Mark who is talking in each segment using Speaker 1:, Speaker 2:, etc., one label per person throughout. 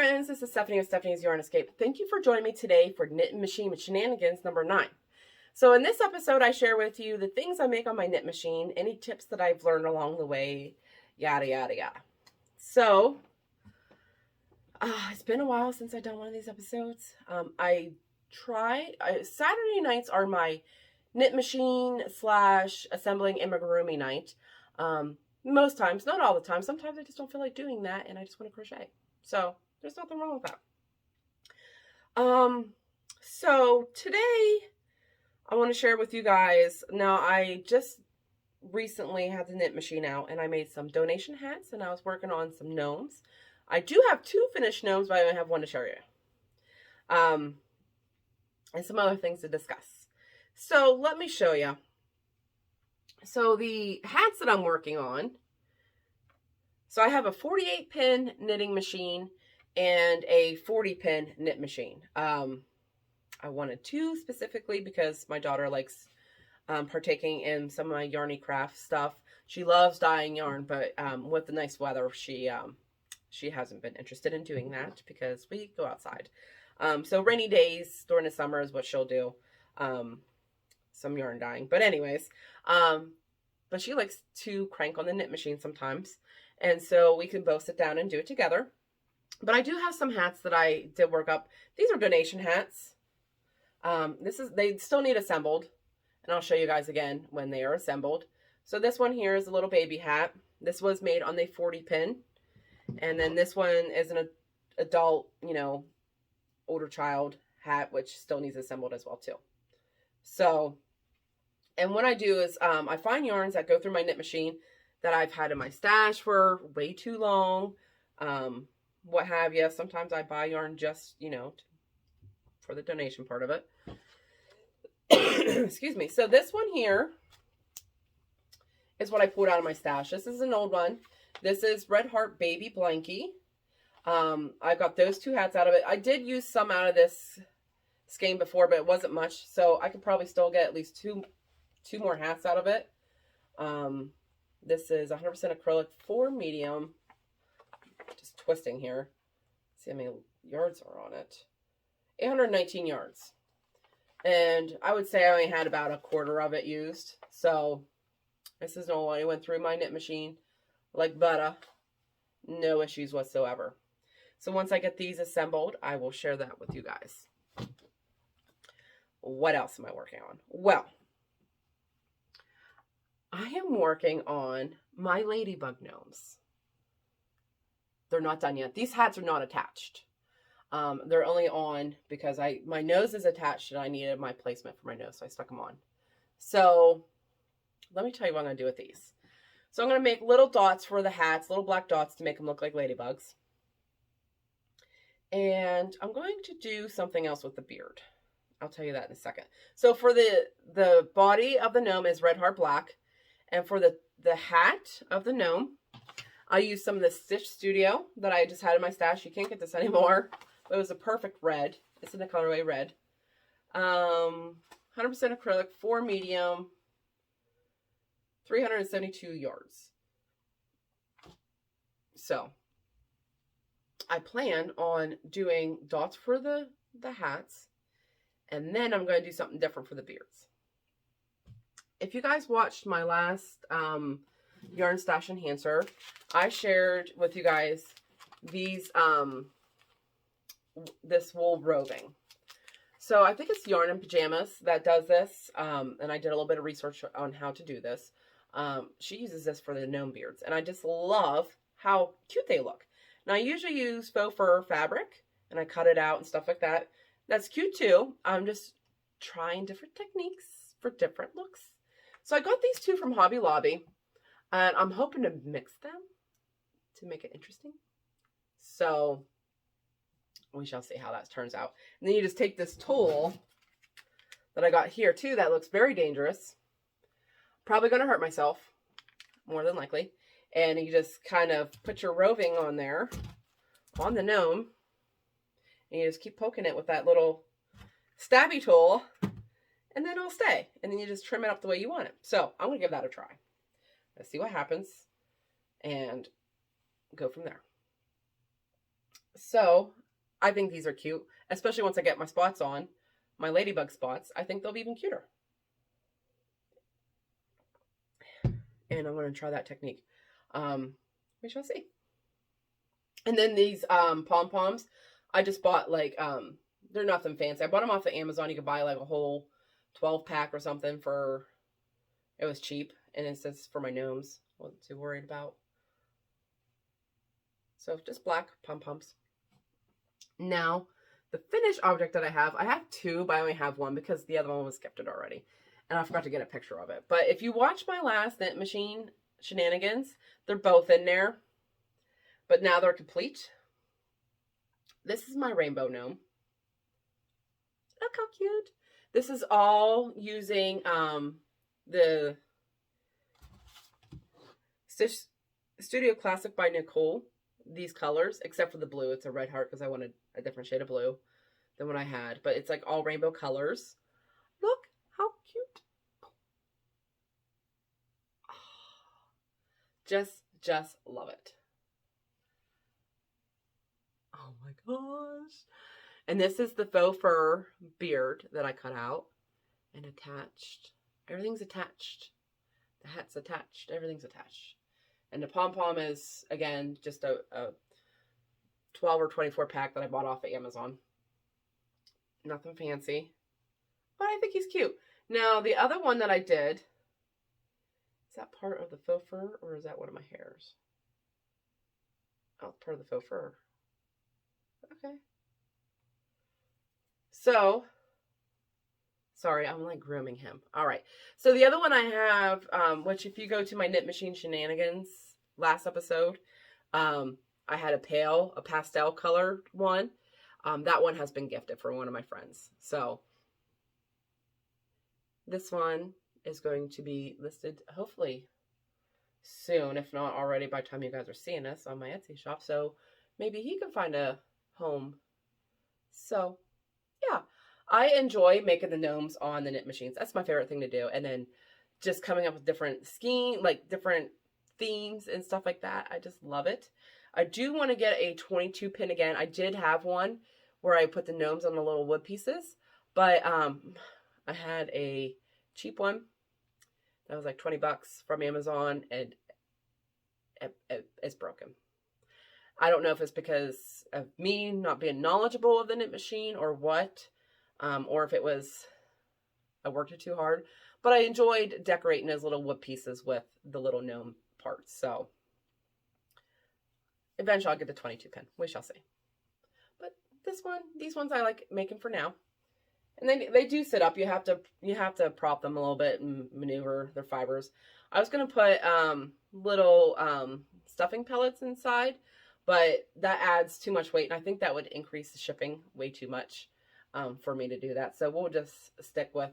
Speaker 1: friends, this is Stephanie of Stephanie's Yarn Escape. Thank you for joining me today for Knit Machine with Shenanigans number 9. So in this episode, I share with you the things I make on my knit machine, any tips that I've learned along the way, yada, yada, yada. So, it's been a while since I've done one of these episodes. Saturday nights are my knit machine / assembling amigurumi night. Most times, not all the time. Sometimes I just don't feel like doing that and I just want to crochet. So there's nothing wrong with that. So today I want to share with you guys. Now I just recently had the knit machine out and I made some donation hats and I was working on some gnomes. I do have 2 finished gnomes, but I only have 1 to show you. And some other things to discuss. So let me show you. So the hats that I'm working on, so I have a 48 pin knitting machine and a 40 pin knit machine. I wanted 2 specifically because my daughter likes partaking in some of my yarny craft stuff. She loves dyeing yarn, but with the nice weather, she hasn't been interested in doing that because we go outside. So rainy days during the summer is what she'll do. Some yarn dyeing. But anyways, but she likes to crank on the knit machine sometimes. And so we can both sit down and do it together. But I do have some hats that I did work up. These are donation hats. They still need assembled. And I'll show you guys again when they are assembled. So this one here is a little baby hat. This was made on the 40 pin. And then this one is an adult, older child hat, which still needs assembled as well too. So, and what I do is I find yarns that go through my knit machine that I've had in my stash for way too long, what have you. Sometimes I buy yarn just, for the donation part of it. Excuse me. So this one here is what I pulled out of my stash. This is an old one. This is Red Heart Baby Blankie. I got those 2 hats out of it. I did use some out of this skein before, but it wasn't much. So I could probably still get at least two more hats out of it. This is 100% acrylic 4 medium. Just twisting here. See how many yards are on it. 819 yards. And I would say I only had about a quarter of it used. So this is no one. It went through my knit machine like butter. No issues whatsoever. So once I get these assembled, I will share that with you guys. What else am I working on? Well, I am working on my ladybug gnomes. They're not done yet. These hats are not attached. They're only on because my nose is attached and I needed my placement for my nose, so I stuck them on. So let me tell you what I'm going to do with these. So I'm going to make little dots for the hats, little black dots to make them look like ladybugs. And I'm going to do something else with the beard. I'll tell you that in a second. So for the body of the gnome is Red Heart Black. And for the hat of the gnome, I used some of the Stitch Studio that I just had in my stash. You can't get this anymore. But it was a perfect red. It's in the colorway red. 100% acrylic, 4 medium, 372 yards. So I plan on doing dots for the hats. And then I'm going to do something different for the beards. If you guys watched my last Yarn Stash Enhancer, I shared with you guys these this wool roving. So I think it's Yarn and Pajamas that does this, and I did a little bit of research on how to do this. She uses this for the gnome beards, and I just love how cute they look. Now I usually use faux fur fabric, and I cut it out and stuff like that. That's cute too. I'm just trying different techniques for different looks. So I got these 2 from Hobby Lobby, and I'm hoping to mix them to make it interesting. So we shall see how that turns out. And then you just take this tool that I got here too that looks very dangerous. Probably going to hurt myself, more than likely. And you just kind of put your roving on there, on the gnome. And you just keep poking it with that little stabby tool. And then it'll stay. And then you just trim it up the way you want it. So I'm going to give that a try. Let's see what happens. And go from there. So I think these are cute, especially once I get my spots on, my ladybug spots. I think they'll be even cuter. And I'm going to try that technique. We shall see. And then these pom-poms, I just bought like, they're nothing fancy. I bought them off of Amazon. You could buy like a whole 12 pack or something for, it was cheap. And it's just for my gnomes. Wasn't too worried about. So just black pom-poms. Now, the finished object that I have two, but I only have one because the other one was gifted already. And I forgot to get a picture of it. But if you watch my last knit machine shenanigans, they're both in there. But now they're complete. This is my rainbow gnome. Look how cute. This is all using the Studio Classic by Nicole. These colors, except for the blue. It's a red heart because I wanted a different shade of blue than what I had. But it's like all rainbow colors. Look how cute. Just love it. Oh my gosh. And this is the faux fur beard that I cut out and attached. Everything's attached. The hat's attached. Everything's attached. And the pom-pom is, again, just a 12 or 24 pack that I bought off of Amazon. Nothing fancy. But I think he's cute. Now, the other one that I did, is that part of the faux fur or is that one of my hairs? Oh, it's part of the faux fur. Okay. So, sorry, I'm like grooming him. All right. So the other one I have, which if you go to my Knit Machine Shenanigans last episode, I had a pastel colored one. That one has been gifted for one of my friends. So this one is going to be listed hopefully soon, if not already by the time you guys are seeing this on my Etsy shop. So maybe he can find a home. So yeah, I enjoy making the gnomes on the knit machines. That's my favorite thing to do. And then just coming up with different different themes and stuff like that. I just love it. I do want to get a 22 pin again. I did have one where I put the gnomes on the little wood pieces, but I had a cheap one that was like 20 bucks from Amazon, and it's broken. I don't know if it's because of me not being knowledgeable of the knit machine or what, or if it was I worked it too hard. But I enjoyed decorating those little wood pieces with the little gnome parts. So eventually I'll get the 22 pin. We shall see. But these ones I like making for now. And then they do sit up. You have to prop them a little bit and maneuver their fibers. I was gonna put little stuffing pellets inside, but that adds too much weight, and I think that would increase the shipping way too much for me to do that. So we'll just stick with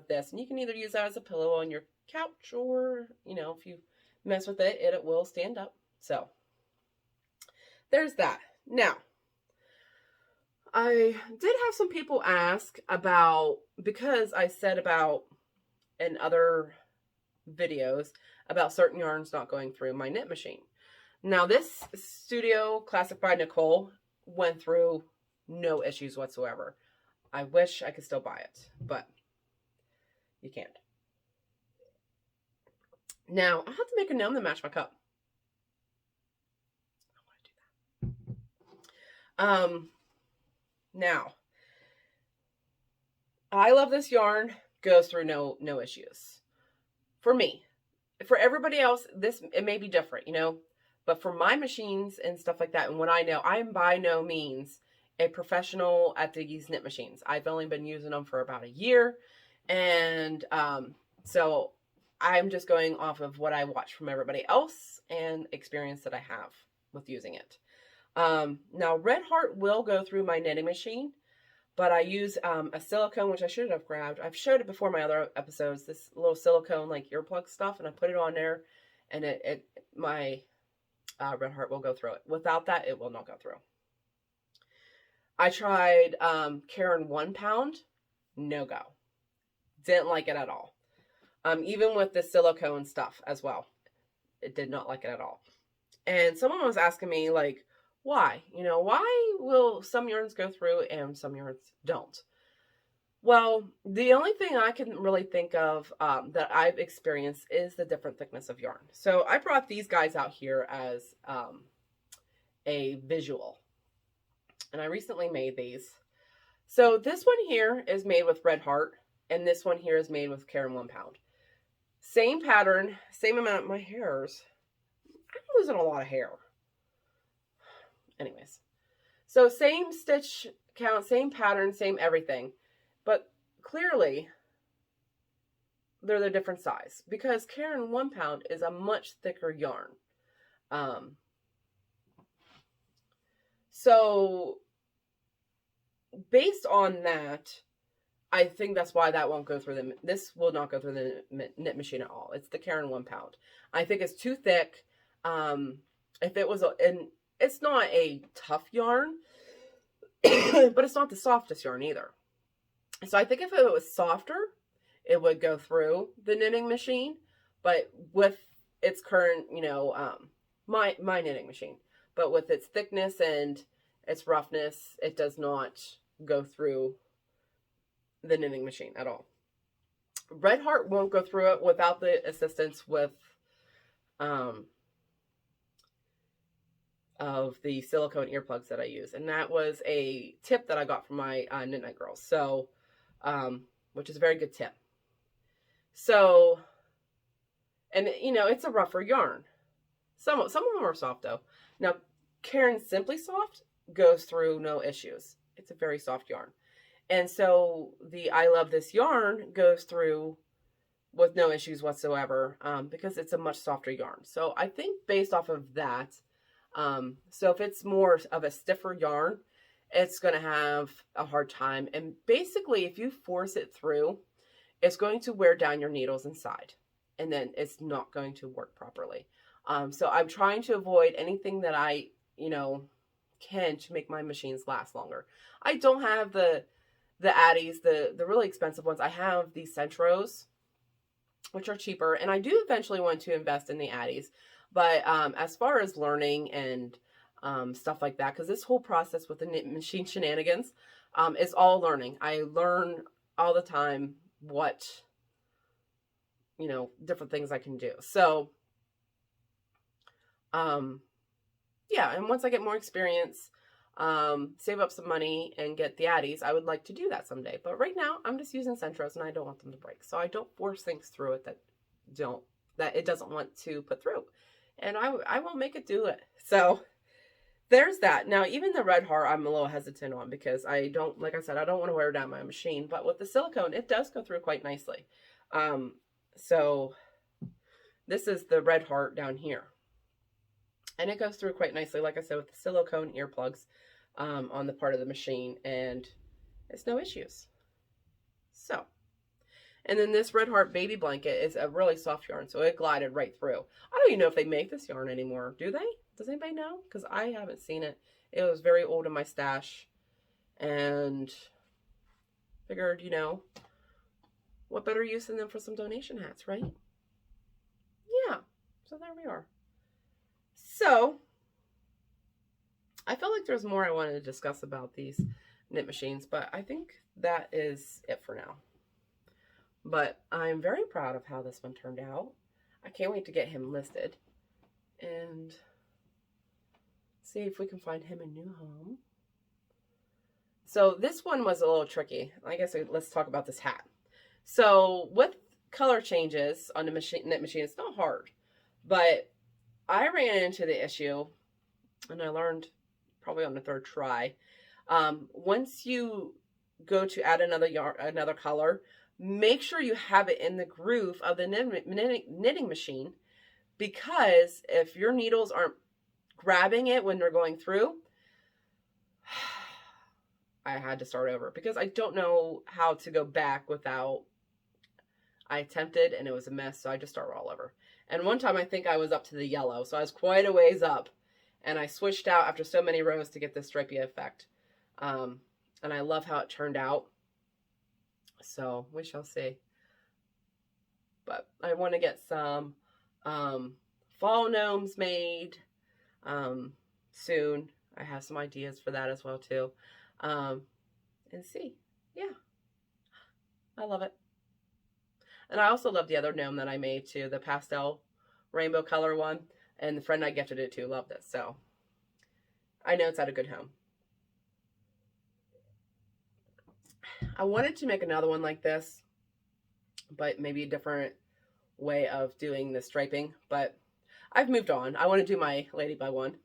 Speaker 1: this, and you can either use that as a pillow on your couch, or if you mess with it, it will stand up. So there's that. Now, I did have some people ask about, because I said about in other videos about certain yarns not going through my knit machine. Now, this Studio Classic by Nicole went through no issues whatsoever. I wish I could still buy it, but you can't. Now, I have to make a gnome to match my cup. I want to do that. Now, I love this yarn. Goes through no issues. For me. For everybody else, it may be different, but for my machines and stuff like that, and what I know, I am by no means a professional at these knit machines. I've only been using them for about a year, and so I'm just going off of what I watch from everybody else and experience that I have with using it. Now, Red Heart will go through my knitting machine, but I use a silicone, which I should have grabbed. I've showed it before in my other episodes, this little silicone like earplug stuff, and I put it on there, and my Red Heart will go through it. Without that, it will not go through. I tried Karen 1 pound, no go. Didn't like it at all. Even with the silicone stuff as well, it did not like it at all. And someone was asking me, like, Why? You know, why will some yarns go through and some yarns don't? Well, the only thing I can really think of that I've experienced is the different thickness of yarn. So I brought these guys out here as a visual, and I recently made these. So this one here is made with Red Heart, and this one here is made with Caron 1 pound. Same pattern, same amount. My hairs, I'm losing a lot of hair. Anyways, so same stitch count, same pattern, same everything, but clearly they're the different size because Caron 1 pound is a much thicker yarn. So based on that, I think that's why that won't go through this will not go through the knit machine at all. It's the Caron 1 pound. I think it's too thick. If it was, and it's not a tough yarn, but it's not the softest yarn either. So I think if it was softer, it would go through the knitting machine, but with its current, you know, my knitting machine, but with its thickness and its roughness, it does not go through the knitting machine at all. Red Heart won't go through it without the assistance of the silicone earplugs that I use, and that was a tip that I got from my Knit Night girls. So, which is a very good tip. So, and you know, it's a rougher yarn. Some of them are soft though. Now, Caron Simply Soft goes through no issues. It's a very soft yarn. And so the I Love This Yarn goes through with no issues whatsoever because it's a much softer yarn. So I think based off of that, so if it's more of a stiffer yarn, it's going to have a hard time. And basically, if you force it through, it's going to wear down your needles inside. And then it's not going to work properly. So I'm trying to avoid anything that I, you know, can to make my machines last longer. I don't have the Addies, the really expensive ones. I have the Centros, which are cheaper, and I do eventually want to invest in the Addies. But as far as learning and stuff like that, because this whole process with the knit machine Shenanigans is all learning. I learn all the time what, you know, different things I can do. So, yeah, and once I get more experience, save up some money and get the Addies, I would like to do that someday. But right now, I'm just using Centros, and I don't want them to break. So I don't force things through it that it doesn't want to put through. And I won't make it do it. So there's that. Now, even the Red Heart, I'm a little hesitant on because I don't, like I said, I don't want to wear down my machine. But with the silicone, it does go through quite nicely. So this is the Red Heart down here. And it goes through quite nicely, like I said, with the silicone earplugs on the part of the machine. And it's no issues. So, and then this Red Heart baby blanket is a really soft yarn, so it glided right through. I don't even know if they make this yarn anymore. Do they? Does anybody know? Because I haven't seen it. It was very old in my stash. And figured, you know, what better use than them for some donation hats, right? Yeah. So there we are. So, I felt like there's more I wanted to discuss about these knit machines, but I think that is it for now. But I'm very proud of how this one turned out. I can't wait to get him listed and see if we can find him a new home. So this one was a little tricky. I guess let's talk about this hat. So with color changes on the knit machine, it's not hard, but I ran into the issue, and I learned probably on the third try. Once you go to add another color, make sure you have it in the groove of the knitting machine, because if your needles aren't grabbing it when they're going through, I had to start over because I don't know how to go back without. I attempted and it was a mess, so I just started all over. And one time I think I was up to the yellow, so I was quite a ways up, and I switched out after so many rows to get this stripy effect. And I love how it turned out. So we shall see. But I want to get some fall gnomes made soon. I have some ideas for that as well too. And see, yeah, I love it. And I also love the other gnome that I made too, the pastel rainbow color one. And the friend I gifted it to loved it. So I know it's at a good home. I wanted to make another one like this, but maybe a different way of doing the striping. But I've moved on. I want to do my ladybug one.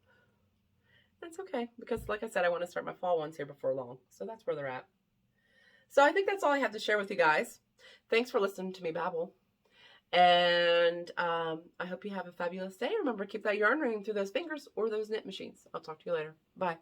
Speaker 1: That's okay, because like I said, I want to start my fall ones here before long. So that's where they're at. So I think that's all I have to share with you guys. Thanks for listening to me babble. And I hope you have a fabulous day. Remember, keep that yarn running through those fingers or those knit machines. I'll talk to you later. Bye.